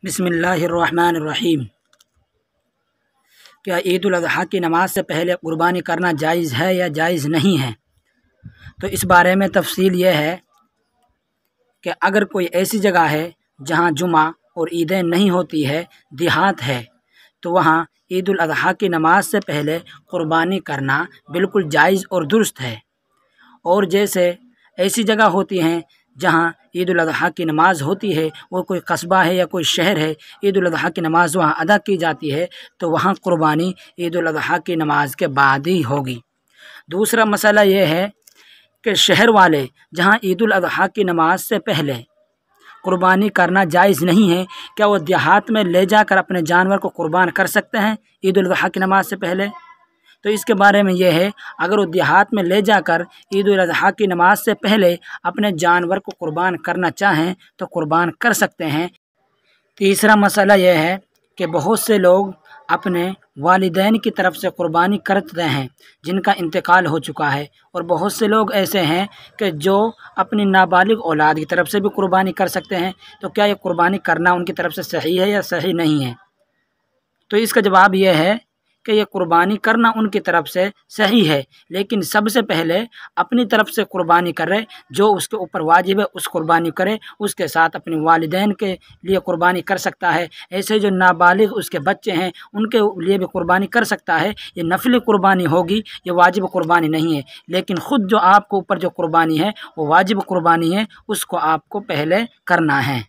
बिस्मिल्लाहिर्रहमानिर्रहीम। क्या ईद उल अज़हा की नमाज से पहले क़ुरबानी करना जायज़ है या जायज़ नहीं है? तो इस बारे में तफसील ये है कि अगर कोई ऐसी जगह है जहाँ जुमा और ईदें नहीं होती है, देहात है, तो वहाँ ईद उल अज़हा की नमाज से पहले क़ुरबानी करना बिल्कुल जायज़ और दुरुस्त है। और जैसे ऐसी जगह होती हैं जहाँ ईद उल अज़हा की नमाज़ होती है, वो कोई कस्बा है या कोई शहर है, ईद उल अज़हा की नमाज़ वहाँ अदा की जाती है, तो वहाँ क़ुरबानी ईद उल अज़हा की नमाज़ के बाद ही होगी। दूसरा मसला ये है कि शहर वाले जहाँ ईद उल अज़हा की नमाज से पहले क़ुरबानी करना जायज़ नहीं है, क्या वो देहात में ले जाकर अपने जानवर को क़ुरबान कर सकते हैं ईद उल अज़हा की नमाज से पहले? तो इसके बारे में यह है, अगर वो देहात में ले जाकर ईद उल अज़हा की नमाज से पहले अपने जानवर को क़ुरबान करना चाहें तो क़ुरबान कर सकते हैं। तीसरा मसला यह है कि बहुत से लोग अपने वालिदैन की तरफ से क़ुरबानी करते हैं जिनका इंतकाल हो चुका है, और बहुत से लोग ऐसे हैं कि जो अपनी नाबालिग औलाद की तरफ से भी क़ुरबानी कर सकते हैं। तो क्या ये क़ुरबानी करना उनकी तरफ से सही है या सही नहीं है? तो इसका जवाब यह है कि ये क़ुरबानी करना उनकी तरफ से सही है, लेकिन सबसे पहले अपनी तरफ से क़ुरबानी करे, जो उसके ऊपर वाजिब है उस क़ुरबानी करे, उसके साथ अपने वालिदैन के लिए क़ुरबानी कर सकता है। ऐसे जो नाबालिग उसके बच्चे हैं उनके लिए भी क़ुरबानी कर सकता है। ये नफली क़ुरबानी होगी, ये वाजिब क़ुरबानी नहीं है। लेकिन ख़ुद जो आपके ऊपर जो क़ुरबानी है वो वाजिब क़ुरबानी है, उसको आपको पहले करना है।